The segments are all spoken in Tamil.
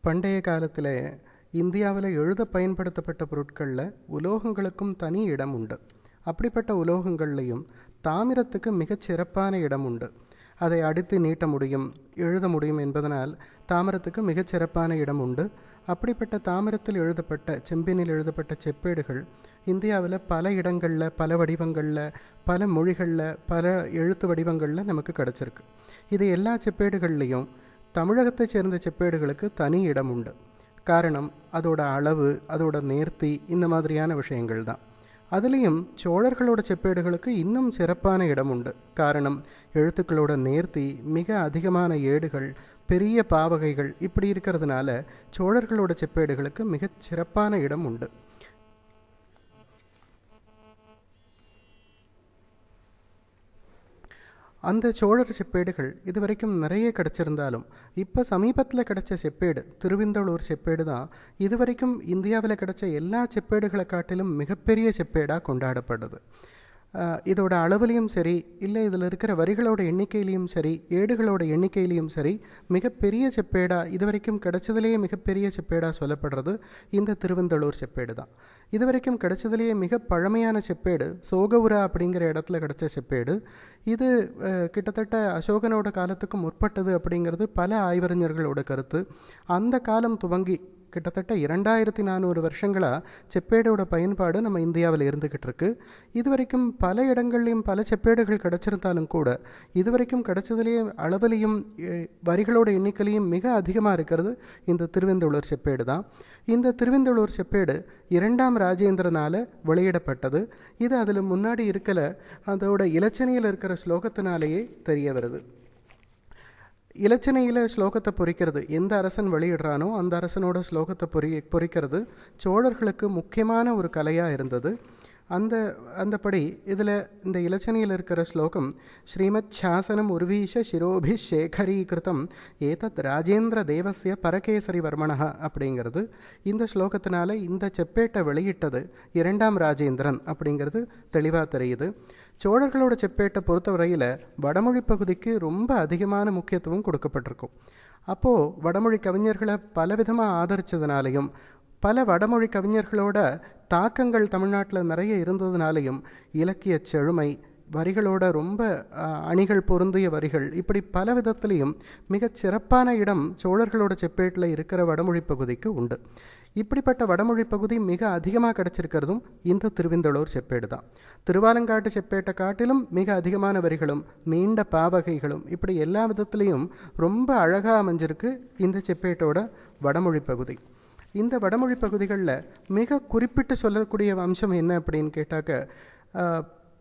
பண்டைய காலத்தில் இந்தியாவில் எழுத பயன்படுத்தப்பட்ட பொருட்களில் உலோகங்களுக்கும் தனி இடம் உண்டு. அப்படிப்பட்ட உலோகங்கள்லையும் தாமிரத்துக்கு மிகச் சிறப்பான இடம் உண்டு. அதை அடித்து நீட்ட முடியும், எழுத முடியும் என்பதனால் தாமிரத்துக்கு மிகச் சிறப்பான இடம் உண்டு. அப்படிப்பட்ட தாமிரத்தில் எழுதப்பட்ட, செம்பினில் எழுதப்பட்ட செப்பேடுகள் இந்தியாவில் பல இடங்களில், பல வடிவங்களில், பல மொழிகளில், பல எழுத்து வடிவங்களில் நமக்கு கிடச்சிருக்கு. இது எல்லா செப்பேடுகள்லேயும் தமிழகத்தை சேர்ந்த செப்பேடுகளுக்கு தனி இடம் உண்டு. காரணம் அதோட அளவு, அதோட நேர்த்தி, இந்த மாதிரியான விஷயங்கள் தான். அதுலேயும் சோழர்களோட செப்பேடுகளுக்கு இன்னும் சிறப்பான இடம் உண்டு. காரணம் எழுத்துக்களோட நேர்த்தி, மிக அதிகமான ஏடுகள், பெரிய பாவகைகள் இப்படி இருக்கிறதுனால சோழர்களோட செப்பேடுகளுக்கு மிகச் சிறப்பான இடம் உண்டு. அந்த சோழர் செப்பேடுகள் இதுவரைக்கும் நிறைய கிடச்சிருந்தாலும் இப்போ சமீபத்தில் கிடச்ச செப்பேடு திருவிந்தளூர் செப்பேடு தான் இதுவரைக்கும் இந்தியாவில் கிடச்ச எல்லா செப்பேடுகளை காட்டிலும் மிகப்பெரிய செப்பேடாக கொண்டாடப்படுது. இதோட அளவுலேயும் சரி, இல்லை இதில் இருக்கிற வரிகளோட எண்ணிக்கையிலையும் சரி, ஏடுகளோட எண்ணிக்கையிலையும் சரி, மிகப்பெரிய செப்பேடாக இதுவரைக்கும் கிடச்சதுலேயே மிகப்பெரிய செப்பேடாக சொல்லப்படுறது இந்த திருவிந்தளூர் செப்பேடு தான். இதுவரைக்கும் கிடச்சதுலேயே மிக பழமையான செப்பேடு சோகவுரா அப்படிங்கிற இடத்துல கிடச்ச செப்பேடு. இது கிட்டத்தட்ட அசோகனோட காலத்துக்கு முற்பட்டது அப்படிங்கிறது பல ஆய்வறிஞர்களோட கருத்து. அந்த காலம் துவங்கி கிட்டத்தட்ட 2400 வருஷங்களாக செப்பேடோட பயன்பாடு நம்ம இந்தியாவில் இருந்துக்கிட்டு இருக்கு. இதுவரைக்கும் பல இடங்கள்லையும் பல செப்பேடுகள் கிடச்சிருந்தாலும் கூட இதுவரைக்கும் கிடச்சதுலேயும் அளவிலையும் வரிகளோட எண்ணிக்கையிலையும் மிக அதிகமாக இருக்கிறது இந்த திருவிந்தளூர் செப்பேடு தான். இந்த திருவிந்தளூர் செப்பேடு 2ஆம் ராஜேந்திரனால் வெளியிடப்பட்டது. இது அதில் முன்னாடி இருக்கல, அதோட இலச்சனையில் இருக்கிற ஸ்லோகத்தினாலேயே தெரிய வருது. இலச்சனையில் ஸ்லோகத்தை பொறிக்கிறது, எந்த அரசன் வெளியிடுறானோ அந்த அரசனோட ஸ்லோகத்தை பொறிக்கிறது சோழர்களுக்கு முக்கியமான ஒரு கலையாக இருந்தது. அந்தபடி இதில் இந்த இலச்சனையில் இருக்கிற ஸ்லோகம் ஸ்ரீமத் சாசனம் உர்வீஷ சிரோபிஷேகரீகிருதம் ஏதத் ராஜேந்திர தேவசிய பரகேசரி வர்மணா அப்படிங்கிறது. இந்த ஸ்லோகத்தினால இந்த செப்பேட்டை வெளியிட்டது 2ஆம் ராஜேந்திரன் அப்படிங்கிறது தெளிவாக தெரியுது. சோழர்களோட செப்பேட்டை பொறுத்தவரையில் வடமொழி பகுதிக்கு ரொம்ப அதிகமான முக்கியத்துவம் கொடுக்கப்பட்டிருக்கும். அப்போது வடமொழி கவிஞர்களை பலவிதமாக ஆதரித்ததுனாலையும் பல வடமொழி கவிஞர்களோட தாக்கங்கள் தமிழ்நாட்டில் நிறைய இருந்ததுனாலையும் இலக்கிய செழுமை, வரிகளோட ரொம்ப அணிகள் பொருந்திய வரிகள், இப்படி பல விதத்துலேயும் மிகச் சிறப்பான இடம் சோழர்களோட செப்பேட்டில் இருக்கிற வடமொழி பகுதிக்கு உண்டு. இப்படிப்பட்ட வடமொழி பகுதி மிக அதிகமாக கிடச்சிருக்கிறதும் இந்த திருவிந்தளூர் செப்பேடு தான். திருவாலங்காட்டு செப்பேட்டை காட்டிலும் மிக அதிகமான வரிகளும் நீண்ட பாவகைகளும் இப்படி எல்லா விதத்துலேயும் ரொம்ப அழகாக அமைஞ்சிருக்கு இந்த செப்பேட்டோட வடமொழி பகுதி. இந்த வடமொழி பகுதிகளில் மிக குறிப்பிட்டு சொல்லக்கூடிய அம்சம் என்ன அப்படின்னு கேட்டாக்க,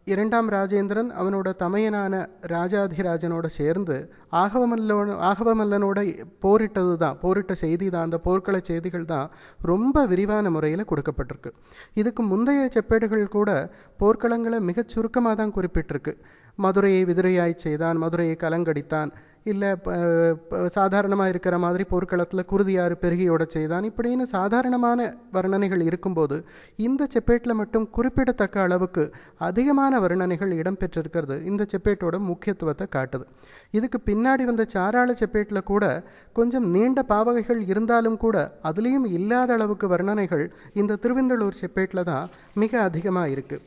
2ஆம் ராஜேந்திரன் அவனோட தமையனான ராஜாதிராஜனோட சேர்ந்து ஆகவமல்லனோட போரிட்ட செய்தி தான், அந்த போர்க்கள செய்திகள் தான் ரொம்ப விரிவான முறையில் கொடுக்கப்பட்டிருக்கு. இதுக்கு முந்தைய செப்பேடுகள் கூட போர்க்களங்களை மிகச் சுருக்கமாக தான் குறிப்பிட்டிருக்கு. மதுரையை விதுரையாய் செய்தான், மதுரையை கலங்கடித்தான், இல்லை சாதாரணமாக இருக்கிற மாதிரி போர்க்களத்தில் குருதியாறு பெருகியோட செய்தான், இப்படின்னு சாதாரணமான வர்ணனைகள் இருக்கும்போது இந்த செப்பேட்டில் மட்டும் குறிப்பிடத்தக்க அளவுக்கு அதிகமான வர்ணனைகள் இடம்பெற்றிருக்கிறது இந்த செப்பேட்டோட முக்கியத்துவத்தை காட்டுது. இதுக்கு பின்னாடி வந்த சாராள செப்பேட்டில் கூட கொஞ்சம் நீண்ட பாவகைகள் இருந்தாலும் கூட அதுலேயும் இல்லாத அளவுக்கு வர்ணனைகள் இந்த திருவிந்தளூர் செப்பேட்டில் தான் மிக அதிகமாக இருக்குது.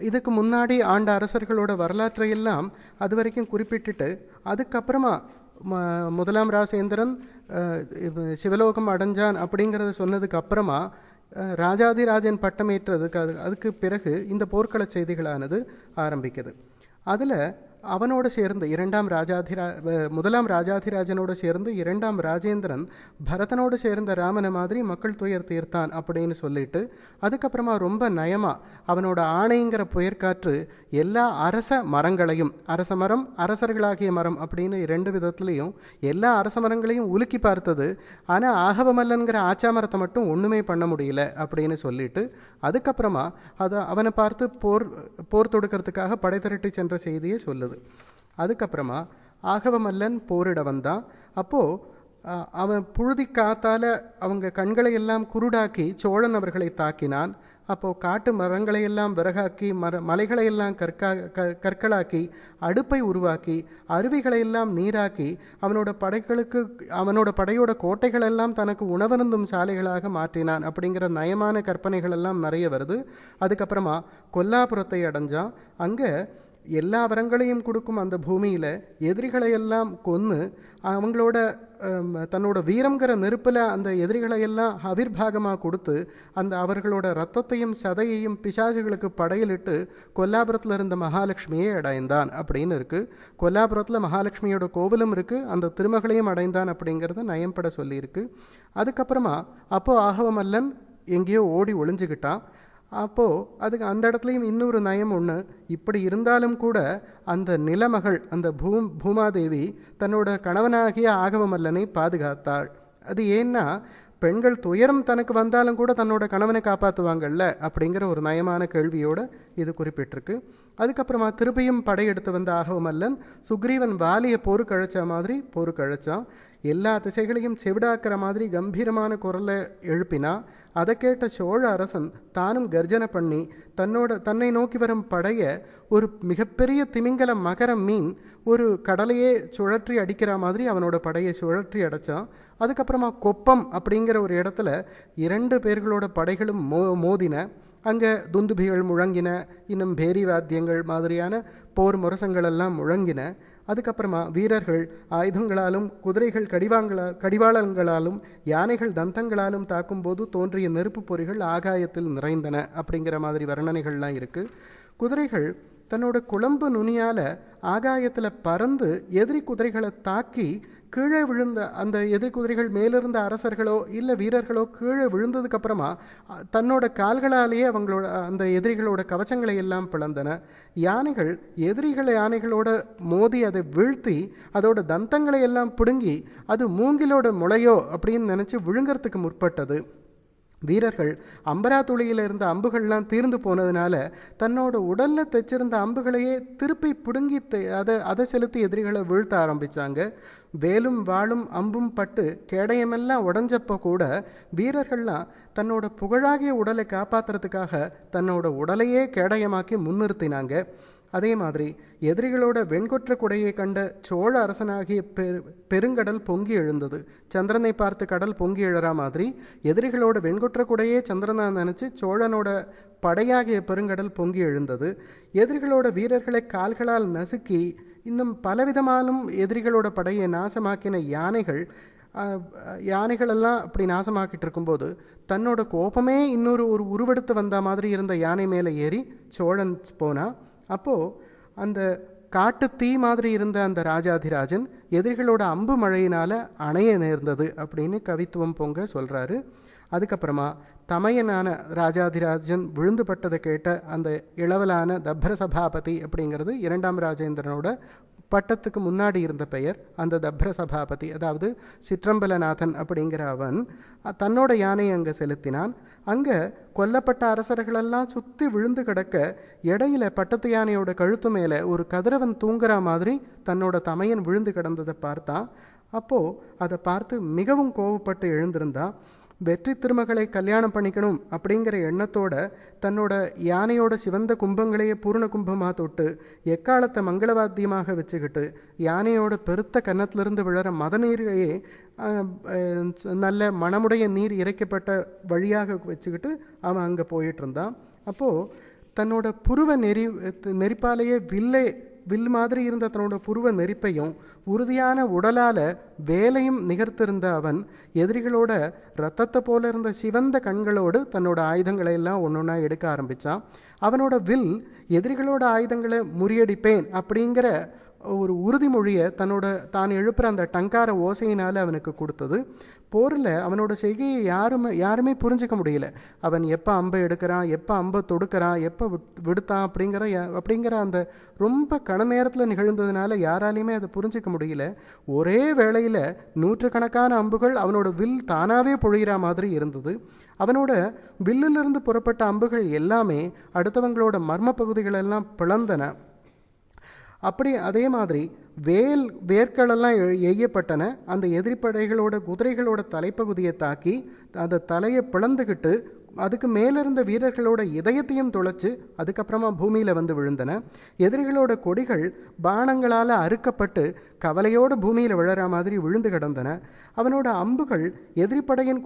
இதுக்கு முன்னாடி ஆண்ட அரசர்களோட வரலாற்றையெல்லாம் அது வரைக்கும் குறிப்பிட்டுட்டு அதுக்கப்புறமா 1ஆம் ராஜேந்திரன் சிவலோகம் அடைஞ்சான் அப்படிங்கிறத சொன்னதுக்கு அப்புறமா ராஜாதிராஜன் பட்டமேற்றதுக்கு அதுக்கு பிறகு இந்த போர்க்கள செய்திகளானது ஆரம்பிக்குது. அதில் அவனோட சேர்ந்து 1ஆம் ராஜாதிராஜனோட சேர்ந்து 2ஆம் ராஜேந்திரன் பரதனோடு சேர்ந்த ராமனை மாதிரி மக்கள் துயர் தீர்த்தான் அப்படின்னு சொல்லிட்டு அதுக்கப்புறமா ரொம்ப நயமாக அவனோட ஆணைங்கிற புயற்காற்று எல்லா அரச மரங்களையும், அரச மரம் அரசர்களாகிய மரம் அப்படின்னு 2 விதத்துலேயும் எல்லா அரச மரங்களையும் உலுக்கி பார்த்தது. ஆனால் ஆகவமல்லன்கிற ஆச்சாமரத்தை மட்டும் ஒன்றுமே பண்ண முடியல அப்படின்னு சொல்லிட்டு அதுக்கப்புறமா அவனை பார்த்து போர் தொடுக்கிறதுக்காக படை திரட்டி சென்ற செய்தியை சொல்லுது. அதுக்கப்புறமா ஆகவமல்லன் போரிட வந்தான். அப்போது அவன் புழுதி காத்தால் அவங்க கண்களை எல்லாம் குருடாக்கி சோழன் அவர்களை தாக்கினான். அப்போது காட்டு மரங்களையெல்லாம் விறகாக்கி மலைகளையெல்லாம் கற்களாக்கி அடுப்பை உருவாக்கி அருவிகளையெல்லாம் நீராக்கி அவனோட படையோட கோட்டைகளெல்லாம் தனக்கு உணவருந்தும் சாலைகளாக மாற்றினான் அப்படிங்கிற நயமான கற்பனைகள் எல்லாம் நிறைய வருது. அதுக்கப்புறமா கொல்லாபுரத்தை அடைஞ்சான். அங்கே எல்லா வரங்களையும் கொடுக்கும் அந்த பூமியில் எதிரிகளையெல்லாம் கொன்று அவங்களோட தன்னோட வீரங்கிற நெருப்பில் அந்த எதிரிகளையெல்லாம் ஆவிர்வாகமாக கொடுத்து அவர்களோட ரத்தத்தையும் சதையையும் பிசாசுகளுக்கு படையலிட்டு கொல்லாபுரத்தில் இருந்த மகாலட்சுமியை அடைந்தான் அப்படின்னு இருக்குது. கொல்லாபுரத்தில் மகாலட்சுமியோட கோவிலும் இருக்குது, அந்த திருமகளையும் அடைந்தான் அப்படிங்கிறத நயம்பட சொல்லியிருக்கு. அதுக்கப்புறமா அப்போது ஆகவமல்லன் எங்கேயோ ஓடி ஒளிஞ்சுக்கிட்டான். அப்போது அந்த இடத்துலையும் இன்னொரு நயம் ஒன்று. இப்படி இருந்தாலும் கூட அந்த நிலமகள் அந்த பூமாதேவி தன்னோட கணவனாகிய ஆகவமல்லனை பாதுகாத்தாள். அது ஏன்னா பெண்கள் துயரம் தனக்கு வந்தாலும் கூட தன்னோட கணவனை காப்பாற்றுவாங்கல்ல அப்படிங்கிற ஒரு நயமான கேள்வியோடு இது குறிப்பிட்டிருக்கு. அதுக்கப்புறமா திருப்பியும் படையெடுத்து வந்த ஆகவமல்லன் சுக்ரீவன் வாலியை போருக்கழைச்ச மாதிரி போருக்கழைச்சான். எல்லா திசைகளையும் செவிடாக்கிற மாதிரி கம்பீரமான குரலை எழுப்பினா. அதை கேட்ட சோழ அரசன் தானும் கர்ஜனை பண்ணி தன்னை நோக்கி வரும் படையை ஒரு மிகப்பெரிய திமிங்கல மகர மீன் ஒரு கடலையே சுழற்றி அடிக்கிற மாதிரி அவனோட படையை சுழற்றி அடைச்சான். அதுக்கப்புறமா கொப்பம் அப்படிங்கிற ஒரு இடத்துல 2 பேர்களோட படைகளும் மோதின. அங்கே துந்துபிகள் முழங்கின, இன்னும் பேரி வாத்தியங்கள் மாதிரியான போர் முரசங்கள் எல்லாம் முழங்கின. அதுக்கப்புறமா வீரர்கள் ஆயுதங்களாலும் குதிரைகள் கடிவாளங்களாலும் யானைகள் தந்தங்களாலும் தாக்கும்போது தோன்றிய நெருப்பு பொறிகள் ஆகாயத்தில் நிறைந்தன அப்படிங்கிற மாதிரி வர்ணனைகள்லாம் இருக்குது. குதிரைகள் தன்னோட குழம்பு நுனியால் ஆகாயத்தில் பறந்து எதிரி குதிரைகளை தாக்கி கீழே விழுந்த அந்த எதிரி குதிரைகள் மேலிருந்த அரசர்களோ இல்லை வீரர்களோ கீழே விழுந்ததுக்கப்புறமா தன்னோட கால்களாலேயே அவங்களோட அந்த எதிரிகளோட கவச்சங்களை எல்லாம் பிளந்தன. யானைகள் யானைகளோட மோதி அதை வீழ்த்தி அதோட தந்தங்களை எல்லாம் பிடுங்கி அது மூங்கிலோட முளையோ அப்படின்னு நினச்சி விழுங்கிறதுக்கு முற்பட்டது. வீரர்கள் அம்பராத்துளியில் இருந்த அம்புகள்லாம் தீர்ந்து போனதுனால தன்னோட உடலில் தைச்சிருந்த அம்புகளையே திருப்பி பிடுங்கி அதை செலுத்தி எதிரிகளை வீழ்த்த ஆரம்பித்தாங்க. வேலும் வாளும் அம்பும் பட்டு கேடயமெல்லாம் உடஞ்சப்போ கூட வீரர்கள்லாம் தன்னோட புகழாகிய உடலை காப்பாற்றுறதுக்காக தன்னோட உடலையே கேடயமாக்கி முன்னிறுத்தினாங்க. அதே மாதிரி எதிரிகளோட வெண்கொற்ற குடையை கண்ட சோழ அரசனாகிய பெருங்கடல் பொங்கி எழுந்தது. சந்திரனை பார்த்து கடல் பொங்கி எழற மாதிரி எதிரிகளோட வெண்கொற்ற குடையே சந்திரனா நினச்சி சோழனோட படையாகிய பெருங்கடல் பொங்கி எழுந்தது. எதிரிகளோட வீரர்களை கால்களால் நசுக்கி இன்னும் பலவிதமானும் எதிரிகளோட படையை நாசமாக்கின யானைகளெல்லாம் அப்படி நாசமாக்கிட்டு இருக்கும்போது தன்னோட கோபமே இன்னொரு உருவெடுத்து வந்த மாதிரி இருந்த யானை மேலே ஏறி சோழன் போனான். அப்போது அந்த காட்டு தீ மாதிரி இருந்த அந்த ராஜாதிராஜன் எதிரிகளோட அம்பு மழையினால் அணைய நேர்ந்தது அப்படின்னு கவித்துவம் பொங்க சொல்கிறாரு. அதுக்கப்புறமா தமையனான ராஜாதிராஜன் விழுந்துபட்டதை கேட்ட அந்த இளவலான தப்ர சபாபதி அப்படிங்கிறது 2ஆம் ராஜேந்திரனோட பட்டத்துக்கு முன்னாடி இருந்த பெயர். அந்த தப்ர சபாபதி அதாவது சிற்றம்பலநாதன் அப்படிங்கிற அவன் தன்னோட யானையை அங்கே செலுத்தினான். அங்கே கொல்லப்பட்ட அரசர்களெல்லாம் சுற்றி விழுந்து கிடக்க இடையில பட்டத்து யானையோட கழுத்து மேலே ஒரு கதிரவன் தூங்குற மாதிரி தன்னோட தமையன் விழுந்து கிடந்ததை பார்த்தான். அப்போது அதை பார்த்து மிகவும் கோபப்பட்டு எழுந்திருந்தான். வெற்றி திருமகளை கல்யாணம் பண்ணிக்கணும் அப்படிங்கிற எண்ணத்தோட தன்னோட யானையோட சிவந்த கும்பங்களையே பூர்ண கும்பமாக தொட்டு எக்காலத்தை மங்களவாத்தியமாக வச்சுக்கிட்டு யானையோட பெருத்த கன்னத்திலிருந்து விழற மத நீரையே நல்ல மணமுடைய நீர் இறைக்கப்பட்ட வழியாக வச்சுக்கிட்டு அவன் அங்கே போயிட்டு இருந்தான். அப்போது தன்னோட புருவ நெரிப்பாலேயே வில் மாதிரி இருந்த தன்னோட புருவ நெரிப்பையும் உறுதியான உடலால் வேலையும் நிகர்த்திருந்த அவன் எதிரிகளோட இரத்தத்தை போல இருந்த சிவந்த கண்களோடு தன்னோட ஆயுதங்களை எல்லாம் ஒன்றொன்னா எடுக்க ஆரம்பித்தான். அவனோட வில் எதிரிகளோட ஆயுதங்களை முறியடிப்பேன் அப்படிங்கிற ஒரு உறுதிமொழியை தான் எழுப்புற அந்த டங்கார ஓசையினால் அவனுக்கு கொடுத்தது. போரில் அவனோட செய்கையை யாருமே புரிஞ்சிக்க முடியல. அவன் எப்போ அம்பை எடுக்கிறான், எப்போ அம்பை தொடுக்கிறான், எப்போ விடுத்தான் அப்படிங்கிற அந்த ரொம்ப கண நேரத்தில் நிகழ்ந்ததுனால யாராலையுமே அதை புரிஞ்சிக்க முடியல. ஒரே வேளையில் 100கணக்கான அம்புகள் அவனோட வில் தானாகவே பொழிகிற மாதிரி இருந்தது. அவனோட வில்லிலிருந்து புறப்பட்ட அம்புகள் எல்லாமே அடுத்தவங்களோட மர்ம பகுதிகளெல்லாம் பிளந்தன. அப்படி அதே மாதிரி வேர்களெல்லாம் எய்யப்பட்டன. அந்த எதிரிப்படைகளோட குதிரைகளோட தலைப்பகுதியை தாக்கி அந்த தலையை பிளந்துக்கிட்டு அதுக்கு மேலிருந்த வீரர்களோட இதயத்தையும் துளைச்சு அதுக்கப்புறமா பூமியில் வந்து விழுந்தன. எதிரிகளோட கொடிகள் பாணங்களால் அறுக்கப்பட்டு கவலையோடு பூமியில் விழற மாதிரி விழுந்து கிடந்தன. அவனோட அம்புகள் எதிரிப்படையின்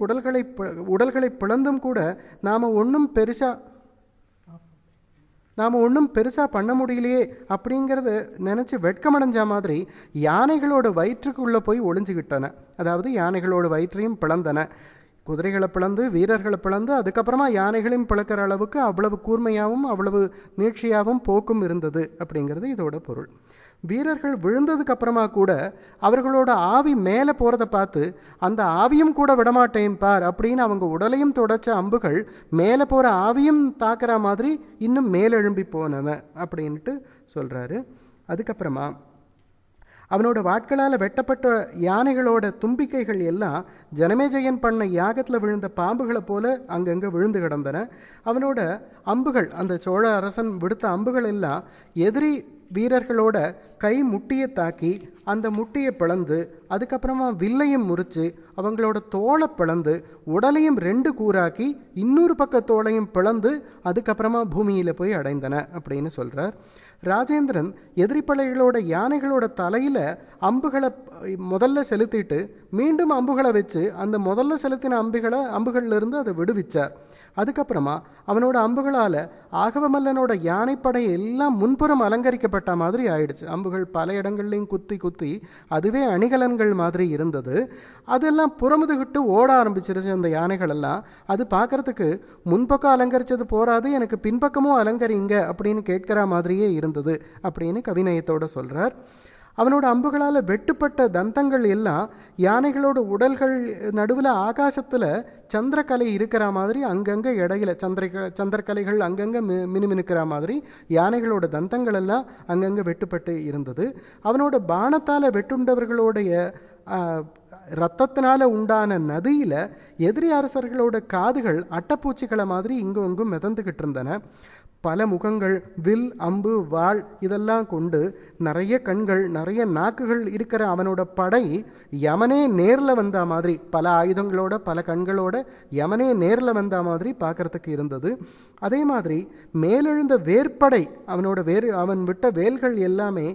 உடல்களை பிளந்தும் கூட நாம் ஒன்றும் பெருசாக பண்ண முடியலையே அப்படிங்கிறத நினச்சி வெட்கமடைஞ்ச மாதிரி யானைகளோட வயிற்றுக்குள்ளே போய் ஒளிஞ்சுக்கிட்டன. அதாவது யானைகளோட வயிற்றையும் பிளந்தன. குதிரைகளை பிளந்து வீரர்களை பிளந்து அதுக்கப்புறமா யானைகளையும் பிளக்கிற அளவுக்கு அவ்வளவு கூர்மையாகவும் அவ்வளவு நீட்சியாகவும் போக்கும் இருந்தது அப்படிங்கிறது இதோட பொருள். வீரர்கள் விழுந்ததுக்கு அப்புறமா கூட அவர்களோட ஆவி மேலே போகிறத பார்த்து அந்த ஆவியும் கூட விடமாட்டேன் பார் அப்படின்னு அவங்க உடலையும் தொடச்ச அம்புகள் மேலே போகிற ஆவியும் தாக்குற மாதிரி இன்னும் மேலெழும்பி போனன அப்படின்ட்டு சொல்கிறாரு. அதுக்கப்புறமா அவனோட வாட்களால் வெட்டப்பட்ட யானைகளோட தும்பிக்கைகள் எல்லாம் ஜனமேஜயன் பண்ண யாகத்தில் விழுந்த பாம்புகளை போல அங்கங்கே விழுந்து கிடந்தன. அவனோட அம்புகள், அந்த சோழ அரசன் விடுத்த அம்புகள் எல்லாம் எதிரி வீரர்களோட கை முட்டியை தாக்கி அந்த முட்டியை பிளந்து அதுக்கப்புறமா வில்லையும் முறித்து அவங்களோட தோலை பிளந்து உடலையும் 2 கூறாக்கி இன்னொரு பக்க தோலையும் பிளந்து அதுக்கப்புறமா பூமியில் போய் அடைந்தன அப்படின்னு சொல்கிறார். ராஜேந்திரன் எதிரிப்படைகளோட யானைகளோட தலையில் அம்புகளை முதல்ல செலுத்திட்டு மீண்டும் அம்புகளை வச்சு அந்த முதல்ல செலுத்தின அம்புகளிலிருந்து அதை விடுவிச்சார். அதுக்கப்புறமா அவனோட அம்புகளால் ஆகவமல்லனோட யானைப்படை எல்லாம் முன்புறம் அலங்கரிக்கப்பட்ட மாதிரி ஆயிடுச்சு. அம்புகள் பல இடங்கள்லையும் குத்தி குத்தி அதுவே அணிகலன்கள் மாதிரி இருந்தது. அதெல்லாம் புறமுதுகிட்டு ஓட ஆரம்பிச்சிருச்சு அந்த யானைகள் எல்லாம். அது பார்க்கறதுக்கு முன்பக்கம் அலங்கரிச்சது போராது, எனக்கு பின்பக்கமும் அலங்கரிங்க அப்படின்னு கேட்கிற மாதிரியே இருந்தது அப்படின்னு கவிநயத்தோட சொல்கிறார். அவனோட அம்புகளால் வெட்டுப்பட்ட தந்தங்கள் எல்லாம் யானைகளோட உடல்கள் நடுவில் ஆகாசத்தில் சந்திரக்கலை இருக்கிற மாதிரி அங்கங்கே இடையில சந்திரக்கலைகள் அங்கங்கே மினுமினுக்கிற மாதிரி யானைகளோட தந்தங்கள் எல்லாம் அங்கங்கே வெட்டுப்பட்டு இருந்தது. அவனோட பாணத்தால் வெட்டுண்டவர்களுடைய இரத்தத்தினால உண்டான நதியில் எதிரி அரசர்களோட காதுகள் அட்டைப்பூச்சிகளை மாதிரி இங்கும் இங்கும் மிதந்துக்கிட்டு இருந்தன. பல முகங்கள், வில், அம்பு, வாள் இதெல்லாம் கொண்டு நிறைய கண்கள் நிறைய நாக்குகள் இருக்கிற அவனோட படை யமனே நேரில் வந்த மாதிரி, பல ஆயுதங்களோட பல கண்களோட யமனே நேரில் வந்த மாதிரி பார்க்கறதுக்கு இருந்தது. அதே மாதிரி மேலெழுந்த வேற்படை, அவன் விட்ட வேல்கள் எல்லாமே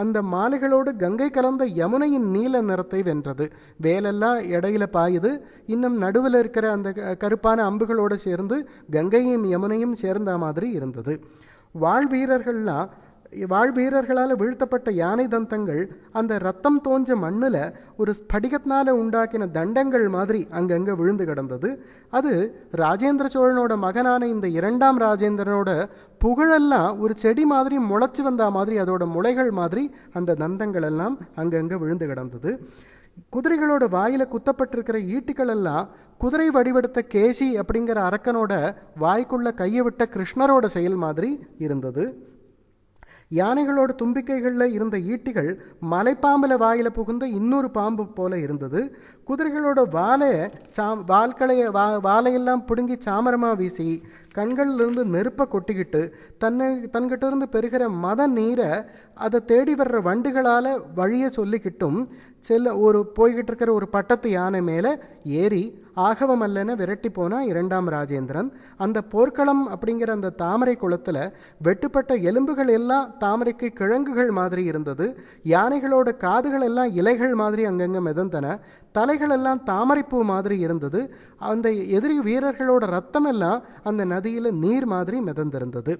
அந்த மாலைகளோடு கங்கை கலந்த யமுனையின் நீல நிறத்தை வென்றது. வேலெல்லாம் இடையில பாயுது, இன்னும் நடுவில் இருக்கிற அந்த கருப்பான அம்புகளோடு சேர்ந்து கங்கையும் யமுனையும் சேர்ந்த மாதிரி இருந்தது. வாழ்வீரர்களால் வீழ்த்தப்பட்ட யானை தந்தங்கள் அந்த ரத்தம் தோஞ்ச மண்ணில் ஒரு ஸ்படிகத்தினால உண்டாக்கின தண்டங்கள் மாதிரி அங்கங்கே விழுந்து கிடந்தது. அது ராஜேந்திர சோழனோட மகனான இந்த 2ஆம் ராஜேந்திரனோட புகழெல்லாம் ஒரு செடி மாதிரி முளைச்சி வந்த மாதிரி, அதோட முளைகள் மாதிரி அந்த தந்தங்கள் எல்லாம் அங்கங்கே விழுந்து கிடந்தது. குதிரைகளோட வாயில குத்தப்பட்டிருக்கிற ஈட்டிகள் எல்லாம் குதிரை வடிவெடுத்த கேசி அப்படிங்கிற அரக்கனோட வாய்க்குள்ள கையை விட்ட கிருஷ்ணரோட செயல் மாதிரி இருந்தது. யானைகளோட தும்பிக்கைகளில் இருந்த ஈட்டிகள் மலைப்பாம்பில் வாயில புகுந்த இன்னொரு பாம்பு போல இருந்தது. குதிரைகளோட வாலையெல்லாம் பிடுங்கி சாமரமாக வீசி கண்களிலிருந்து நெருப்பை கொட்டிக்கிட்டு தன்கிட்ட இருந்து பெறுகிற மத நீரை அதை தேடி வர்ற வண்டுகளால் வழியை சொல்லிக்கிட்டும் போய்கிட்டு இருக்கிற ஒரு பட்டத்து யானை மேலே ஏறி ஆகவமல்லனை விரட்டி போனால் 2ஆம் ராஜேந்திரன். அந்த போர்க்களம் அப்படிங்கிற அந்த தாமரை குளத்தில் வெட்டுப்பட்ட எலும்புகள் எல்லாம் தாமரைக்கு கிழங்குகள் மாதிரி இருந்தது. யானைகளோட காதுகள் எல்லாம் இலைகள் மாதிரி அங்கங்கே மிதந்தன. தலைகள் எல்லாம் தாமரைப்பூ மாதிரி இருந்தது. அந்த எதிரி வீரர்களோட ரத்தம் எல்லாம் அந்த நதியில் நீர் மாதிரி மிதந்திருந்தது.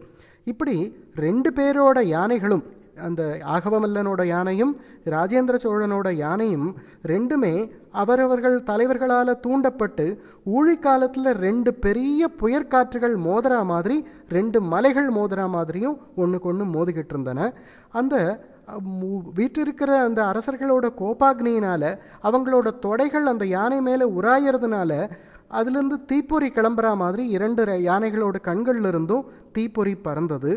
இப்படி 2 பேரோட யானைகளும், அந்த ஆகவமல்லனோட யானையும் ராஜேந்திர சோழனோட யானையும் ரெண்டுமே அவரவர்கள் தலைவர்களால் தூண்டப்பட்டு ஊழிக்காலத்தில் 2 பெரிய புயற்காற்றுகள் மோதுறா மாதிரி, 2 மலைகள் மோதுறா மாதிரியும் ஒன்றுக்கு ஒன்று மோதிக்கிட்டு இருந்தன. அந்த வீட்டிருக்கிற அந்த அரசர்களோட கோபாக்னியினால் அவங்களோட தொடைகள் அந்த யானை மேலே உராயறதுனால அதுலேருந்து தீப்பொறி கிளம்புற மாதிரி 2 யானைகளோட கண்கள்ல இருந்தும் தீப்பொறி பறந்தது.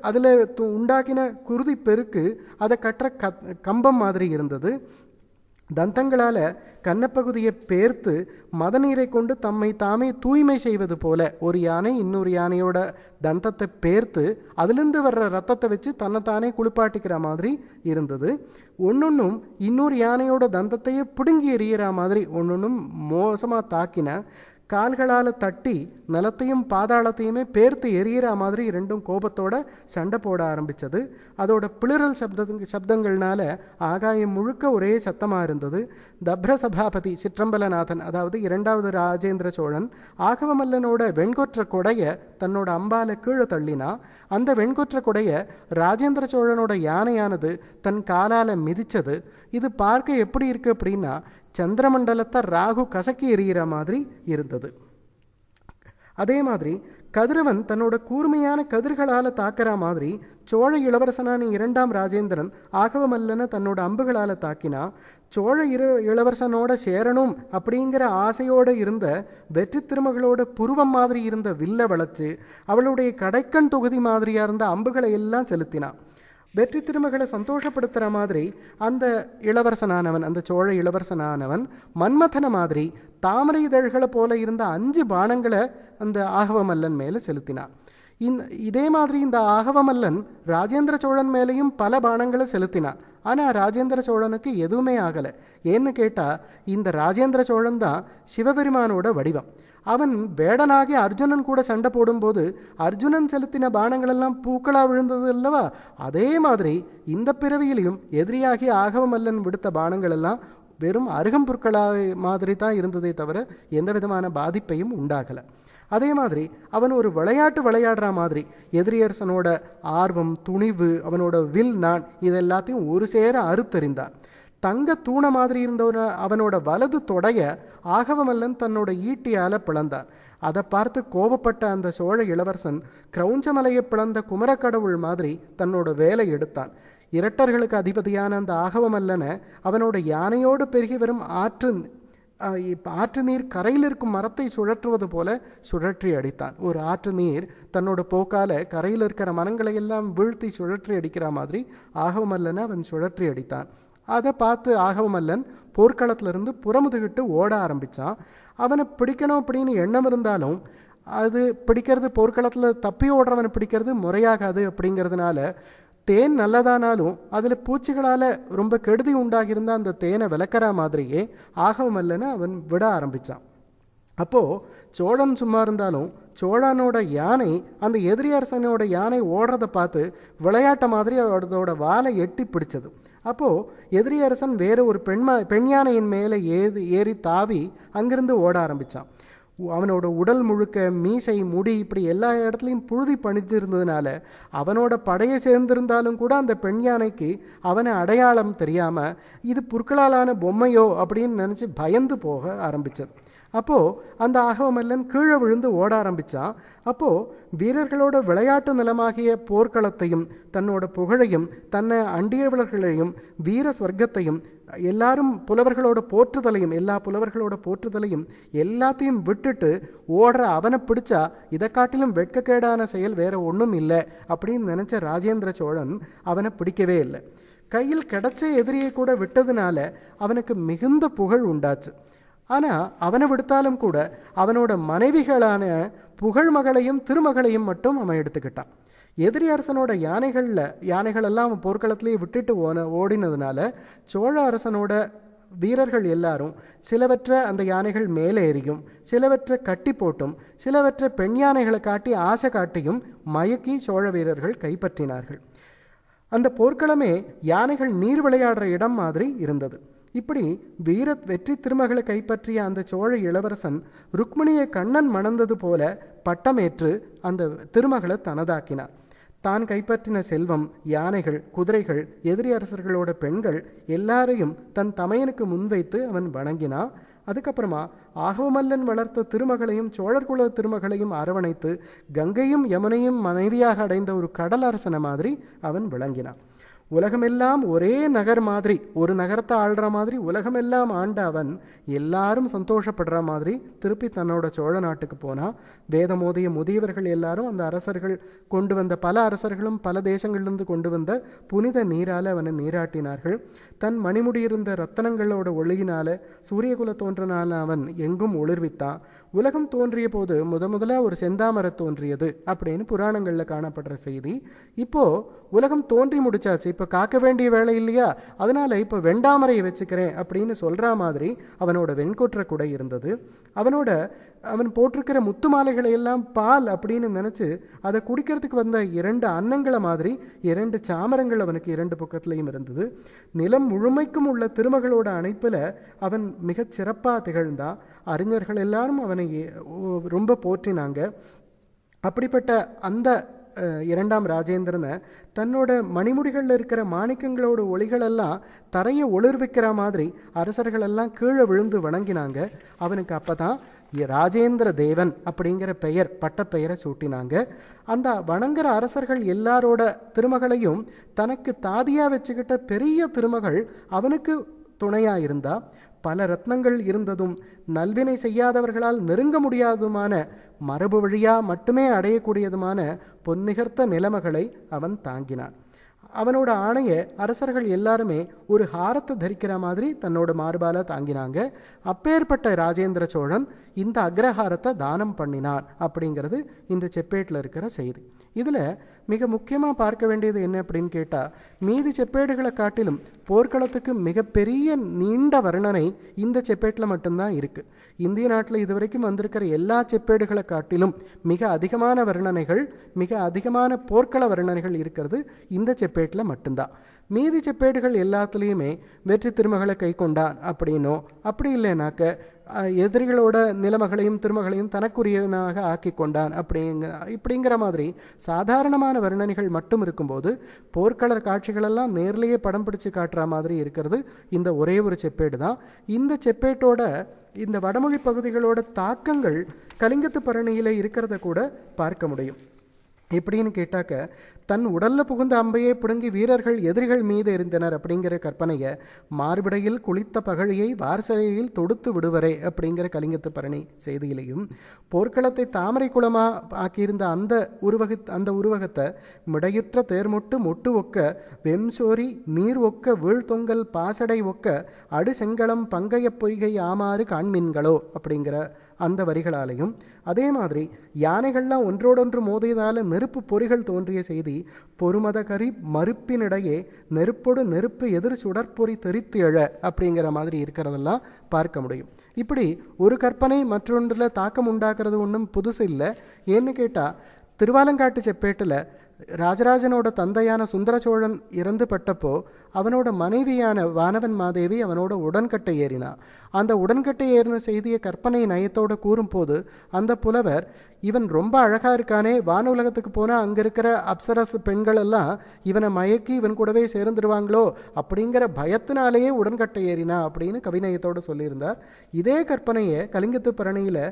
அதில் உண்டாக்கின குருதி பெருக்கு அதை கட்டுற கம்பம் மாதிரி இருந்தது. தந்தங்களால் கன்னப்பகுதியை பேர்த்து மதநீரை கொண்டு தம்மை தாமே தூய்மை செய்வது போல ஒரு யானை இன்னொரு யானையோட தந்தத்தை பேர்த்து அதிலிருந்து வர்ற ரத்தத்தை வச்சு தன்னைத்தானே குளிப்பாட்டிக்கிற மாதிரி இருந்தது. ஒன்னொன்னும் இன்னொரு யானையோட தந்தத்தையே பிடுங்கி எறிகிற மாதிரி ஒன்னொன்னும் மோசமாக தாக்கின கால்களால் தட்டி நிலத்தையும் பாதாளத்தையுமே பேர்த்து எரியிற மாதிரி ரெண்டும் கோபத்தோட சண்டை போட ஆரம்பித்தது. அதோட பிளிரல் சப்தங்கள்னால ஆகாயம் முழுக்க ஒரே சத்தமாக இருந்தது. தப்ர சபாபதி சிற்றம்பலநாதன், அதாவது 2வது ராஜேந்திர சோழன், ஆகவமல்லனோட வெண்கொற்ற கொடைய தன்னோட அம்பால கீழே தள்ளினா. அந்த வெண்கொற்ற கொடைய ராஜேந்திர சோழனோட யானையானது தன் காலால் மிதித்தது. இது பார்க்க எப்படி இருக்கு அப்படின்னா, சந்திரமண்டலத்தை ராகு கசக்கி எறிகிற மாதிரி இருந்தது. அதே மாதிரி கதிரவன் தன்னோட கூர்மையான கதிர்களால் தாக்குற மாதிரி சோழ இளவரசனான 2ஆம் ராஜேந்திரன் ஆகவமல்லனை தன்னோட அம்புகளால் தாக்கினா. சோழ இளவரசனோட சேரணும் அப்படிங்கிற ஆசையோடு இருந்த வெற்றி திருமகளோட புருவம் மாதிரி இருந்த வில்ல வளைச்சு அவளுடைய கடைக்கண் தொகுதி மாதிரியாக இருந்த அம்புகளை எல்லாம் செலுத்தினான். வெற்றி திருமகளை சந்தோஷப்படுத்துகிற மாதிரி அந்த இளவரசனானவன், அந்த சோழ இளவரசனானவன் மன்மதன மாதிரி தாமரை இதழ்களை போல இருந்த 5 பானங்களை அந்த ஆகவமல்லன் மேலே செலுத்தினான். இதே மாதிரி இந்த ஆகவமல்லன் ராஜேந்திர சோழன் மேலேயும் பல பானங்களை செலுத்தினான். ஆனால் ராஜேந்திர சோழனுக்கு எதுவுமே ஆகலை. ஏன்னு கேட்டால், இந்த ராஜேந்திர சோழன் தான் சிவபெருமானோட வடிவம். அவன் வேடனாகி அர்ஜுனன் கூட சண்டை போடும்போது அர்ஜுனன் செலுத்தின பானங்களெல்லாம் பூக்களாக விழுந்தது அல்லவா? அதே மாதிரி இந்த பிறவியிலையும் எதிரியாகி ஆகவமல்லன் விடுத்த பானங்கள் எல்லாம் வெறும் அருகம்புற்களாக மாதிரி தான் இருந்ததே தவிர எந்த விதமான பாதிப்பையும் உண்டாகலை. அதே மாதிரி அவன் ஒரு விளையாட்டு விளையாடுற மாதிரி எதிரியரசனோட ஆர்வம், துணிவு, அவனோட வில், நான் இதெல்லாத்தையும் ஒரு சேர அறுத்தறிந்தான். தங்க தூண மாதிரி இருந்தவன அவனோட வலது தொடைய ஆகவமல்லன் தன்னோட ஈட்டியால் பிளந்தான். அதை பார்த்து கோபப்பட்ட அந்த சோழ இளவரசன் கிரௌஞ்சமலையை பிளந்த குமரக்கடவுள் மாதிரி தன்னோட வேலை எடுத்தான். இரட்டர்களுக்கு அதிபதியான அந்த ஆகவமல்லனை அவனோட யானையோடு பெருகி வரும் ஆற்று நீர் கரையில் இருக்கும் மரத்தை சுழற்றுவது போல சுழற்றி அடித்தான். ஒரு ஆற்று நீர் தன்னோட போக்கால கரையில் இருக்கிற மரங்களை எல்லாம் வீழ்த்தி சுழற்றி அடிக்கிற மாதிரி ஆகவமல்லனை அவன் சுழற்றி அடித்தான். அதை பார்த்து ஆகவமல்லன் போர்க்களத்திலிருந்து புறமுதுகிட்டு ஓட ஆரம்பித்தான். அவனை பிடிக்கணும் அப்படின்னு எண்ணம் இருந்தாலும் அது பிடிக்கிறது, போர்க்களத்தில் தப்பி ஓடுறவனை பிடிக்கிறது முறையாகாது. அப்படிங்கிறதுனால தேன் நல்லதானாலும் அதில் பூச்சிகளால் ரொம்ப கெடுதி உண்டாகியிருந்த அந்த தேனை விளக்கிற மாதிரியே ஆகவமல்லனை அவன் விட ஆரம்பித்தான். அப்போது சோழன் சும்மா இருந்தாலும் சோழனோட யானை அந்த எதிரி அரசனோட யானை ஓடுறதை பார்த்து விளையாட்ட மாதிரி அதோட வாலை எட்டி பிடிச்சது. அப்போது எதிரி அரசன் வேறு ஒரு பெண் யானையின் மேலே ஏறி தாவி அங்கிருந்து ஓட ஆரம்பித்தான். அவனோட உடல் முழுக்க மீசை, முடி இப்படி எல்லா இடத்துலையும் புழுதி பணிஞ்சிருந்ததுனால அவனோட படையை சேர்ந்திருந்தாலும் கூட அந்த பெண் யானைக்கு அவனை அடையாளம் தெரியாமல் இது புற்களாலான பொம்மையோ அப்படின்னு நினச்சி பயந்து போக ஆரம்பித்தது. அப்போது அந்த ஆகவமல்லன் கீழே விழுந்து ஓட ஆரம்பித்தான். அப்போது வீரர்களோட விளையாட்டு நிலமாகிய போர்க்களத்தையும் தன்னோட புகழையும் தன்னை அண்டியவர்களையும் வீர ஸ்வர்க்கத்தையும் எல்லாரும் புலவர்களோட போற்றுதலையும் எல்லா புலவர்களோட போற்றுதலையும் எல்லாத்தையும் விட்டுட்டு ஓடுற அவனை பிடிச்சா இதை காட்டிலும் வெட்கக்கேடான செயல் வேற ஒன்றும் இல்லை அப்படின்னு நினச்ச ராஜேந்திர சோழன் அவனை பிடிக்கவே இல்லை. கையில் கிடைச்ச எதிரியை கூட விட்டதுனால அவனுக்கு மிகுந்த புகழ் உண்டாச்சு. ஆனால் அவனை விடுத்தாலும் கூட அவனோட மனைவிகளான புகழ்மகளையும் திருமகளையும் மட்டும் அவன் எடுத்துக்கிட்டான். எதிரி அரசனோட யானைகளெல்லாம் அவன் போர்க்களத்திலேயே விட்டுட்டு ஓடினதுனால சோழ அரசனோட வீரர்கள் எல்லாரும் சிலவற்றை அந்த யானைகள் மேலே ஏறியும் சிலவற்றை கட்டி போட்டும் சிலவற்றை பெண் யானைகளை காட்டி ஆசை காட்டியும் மயக்கி சோழ வீரர்கள் கைப்பற்றினார்கள். அந்த போர்க்களமே யானைகள் நீர் விளையாடுற இடம் மாதிரி இருந்தது. இப்படி வெற்றி திருமகளை கைப்பற்றிய அந்த சோழ இளவரசன் ருக்மிணியை கண்ணன் மணந்தது போல பட்டமேற்று அந்த திருமகளை தனதாக்கினார். தான் கைப்பற்றின செல்வம், யானைகள், குதிரைகள், எதிரி அரசர்களோட பெண்கள் எல்லாரையும் தன் தமையனுக்கு முன்வைத்து அவன் வணங்கினான். அதுக்கப்புறமா ஆகவமல்லன் வளர்த்த திருமகளையும் சோழர்குல திருமகளையும் அரவணைத்து கங்கையும் யமுனையும் மனைவியாக அடைந்த ஒரு கடல் அரசனை மாதிரி அவன் விளங்கினான். உலகமெல்லாம் ஒரே நகர் மாதிரி, ஒரு நகரத்தை ஆள்ற மாதிரி உலகமெல்லாம் ஆண்ட அவன் எல்லாரும் சந்தோஷப்படுற மாதிரி திருப்பி தன்னோட சோழ நாட்டுக்கு போனான். வேதமோதிய முதியவர்கள் எல்லாரும் அந்த அரசர்கள் கொண்டு வந்த, பல அரசர்களும் பல தேசங்களிலிருந்து கொண்டு வந்த புனித நீரால் அவனை நீராட்டினார்கள். தன் மணிமுடியிருந்த ரத்தனங்களோட ஒளியினால சூரியகுல தோன்றனான அவன் எங்கும் ஒளிர்வித்தான். உலகம் தோன்றிய போது முதல்ல ஒரு செந்தாமரை தோன்றியது அப்படின்னு புராணங்களில் காணப்படுற செய்தி. இப்போது உலகம் தோன்றி முடிச்சாச்சு. இப்போ காக்க வேண்டிய வேலை இல்லையா, அதனால் இப்போ வெண்டாமரையை வச்சுக்கிறேன் அப்படின்னு சொல்கிற மாதிரி அவனோட வெண்கொற்ற குடை இருந்தது. அவன் போட்டிருக்கிற முத்து மாலைகளை எல்லாம் பால் அப்படின்னு நினச்சி அதை குடிக்கிறதுக்கு வந்த 2 அன்னங்களை மாதிரி 2 சாமரங்கள் அவனுக்கு 2 பக்கத்துலையும் இருந்தது. நிலம் முழுமைக்கும் உள்ள திருமகளோட அணைப்பில் அவன் மிகச் சிறப்பாக திகழ்ந்தான். அறிஞர்கள் எல்லாரும் அவனை ரொம்ப போற்றினாங்க. அப்படிப்பட்ட அந்த 2ஆம் ராஜேந்திரனை தன்னோட மணிமுடிகளில் இருக்கிற மாணிக்கங்களோட ஒளிகளெல்லாம் தரையை ஒளிர்விக்கிற மாதிரி அரசர்களெல்லாம் கீழே விழுந்து வணங்கினாங்க. அவனுக்கு அப்போ தான் ராஜேந்திர தேவன் அப்படிங்கிற பெயர் பட்டப்பெயரை சூட்டினாங்க. அந்த வணங்குற அரசர்கள் எல்லாரோட திருமகளையும் தனக்கு தாதியாக வச்சுக்கிட்ட பெரிய திருமகள் அவனுக்கு துணையாக இருந்தா. பல ரத்னங்கள் இருந்ததும் நல்வினை செய்யாதவர்களால் நெருங்க முடியாததுமான மரபு வழியாக மட்டுமே அடையக்கூடியதுமான பொன்னிகர்த்த நிலைமைகளை அவன் தாங்கினான். அவனோட ஆணையை அரசர்கள் எல்லாருமே ஒரு ஹாரத்தை தரிக்கிற மாதிரி தன்னோட மார்பால தாங்கினாங்க. அப்பேற்பட்ட ராஜேந்திர சோழன் இந்த அக்ரஹாரத்தை தானம் பண்ணினான் அப்படிங்கிறது இந்த செப்பேட்டில் இருக்கிற செய்தி. இதில் மிக முக்கியமாக பார்க்க வேண்டியது என்ன அப்படின்னு கேட்டால், மீதி செப்பேடுகளை காட்டிலும் போர்க்களத்துக்கு மிகப்பெரிய நீண்ட வர்ணனை இந்த செப்பேட்டில் மட்டும்தான் இருக்குது. இந்திய நாட்டில் இதுவரைக்கும் வந்திருக்கிற எல்லா செப்பேடுகளை காட்டிலும் மிக அதிகமான வர்ணனைகள், மிக அதிகமான போர்க்கள வர்ணனைகள் இருக்கிறது இந்த செப்பேட்டில் மட்டும்தான். மீதி செப்பேடுகள் எல்லாத்துலேயுமே வெற்றி திருமகளை கை கொண்டான் அப்படின்னோ, அப்படி இல்லைனாக்க எதிரிகளோட நிலைமகளையும் திருமகளையும் தனக்குரியவனாக ஆக்கி கொண்டான் இப்படிங்கிற மாதிரி சாதாரணமான வர்ணனைகள் மட்டும் இருக்கும்போது போர்க்கள காட்சிகளெல்லாம் நேர்லேயே படம் பிடிச்சு காட்டுற மாதிரி இருக்கிறது இந்த ஒரே ஒரு செப்பேடு தான். இந்த செப்பேட்டோட இந்த வடமொழி பகுதிகளோட தாக்கங்கள் கலிங்கத்து பரணியில் இருக்கிறத கூட பார்க்க முடியும். எப்படின்னு கேட்டாக்க, தன் உடலில் புகுந்த அம்பையை பிடுங்கி வீரர்கள் எதிரிகள் மீது எறிந்தனர் அப்படிங்கிற கற்பனையை மார்பிடையில் குளித்த பகழியை வார்சலையில் தொடுத்து விடுவரே அப்படிங்கிற கலிங்கத்து பரணி செய்தியிலையும், போர்க்களத்தை தாமரை குளமாக ஆக்கியிருந்த அந்த உருவகத்தை மிடையுற்ற தேர்மொட்டு மொட்டு ஒக்க வெம்சோரி நீர் ஒக்க வீழ்தொங்கல் பாசடை ஒக்க அடு செங்களம் பங்கைய பொய்கை ஆமாறு காண்மீன்களோ அப்படிங்கிற அந்த வரிகளாலையும், அதே மாதிரி யானைகள்லாம் ஒன்றோடொன்று மோதியதால் நெருப்பு பொறிகள் தோன்றிய செய்தி பொறுமத கரி மறுப்பினிடையே நெருப்பொடு நெருப்பு எதிர் சுடற்பொறி தெரித்து எழ அப்படிங்கிற மாதிரி இருக்கிறதெல்லாம் பார்க்க முடியும். இப்படி ஒரு கற்பனை மற்றொன்றில் தாக்கம் உண்டாக்குறது ஒன்றும் புதுசு இல்லை. ஏன்னு கேட்டால், திருவாலங்காட்டு செப்பேட்டில் ராஜராஜனோட தந்தையான சுந்தர சோழன் இறந்து பட்டப்போ அவனோட மனைவியான வானவன் மாதேவி அவனோட உடன்கட்டை ஏறினான். அந்த உடன்கட்டை ஏறின செய்தியை கற்பனை நயத்தோடு கூறும்போது அந்த புலவர், இவன் ரொம்ப அழகாக இருக்கானே, வான உலகத்துக்கு போனால் அங்கே இருக்கிற அப்சரஸ் பெண்கள் எல்லாம் இவனை மயக்கி இவன் கூடவே சேர்ந்துருவாங்களோ அப்படிங்கிற பயத்தினாலேயே உடன்கட்டை ஏறினா அப்படின்னு கவிநயத்தோடு சொல்லியிருந்தார். இதே கற்பனையை கலிங்கத்து பரணியில்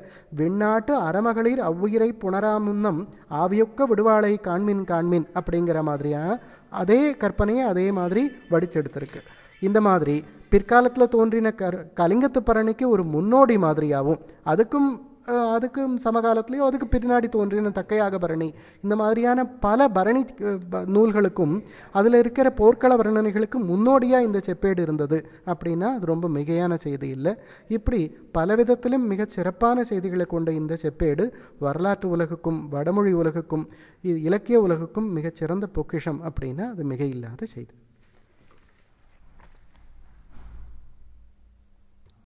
விண்ணாட்டு அறமகளிர் அவ்வுயிரை புனராமுன்னம் ஆவியொக்க விடுவாளை காண்மின் காண்மின் அப்படிங்கிற மாதிரியாக அதே கற்பனையை அதே மாதிரி வடிச்செடுத்திருக்கு. இந்த மாதிரி பிற்காலத்தில் தோன்றின கலிங்கத்து பரணிக்கு ஒரு முன்னோடி மாதிரியாகவும், அதுக்கும் சமகாலத்திலேயோ அதுக்கு பின்னாடி தோன்றின தக்கையாக பரணி, இந்த மாதிரியான பல பரணி நூல்களுக்கும் அதில் இருக்கிற போர்க்கள வர்ணனைகளுக்கும் முன்னோடியாக இந்த செப்பேடு இருந்தது அப்படின்னா அது ரொம்ப மிகையான செய்தி இல்லை. இப்படி பல விதத்திலும் மிகச் சிறப்பான செய்திகளை கொண்ட இந்த செப்பேடு வரலாற்று உலகுக்கும் வடமொழி உலகுக்கும் இலக்கிய உலகுக்கும் மிகச்சிறந்த பொக்கிஷம் அப்படின்னா அது மிக இல்லாத செய்தி.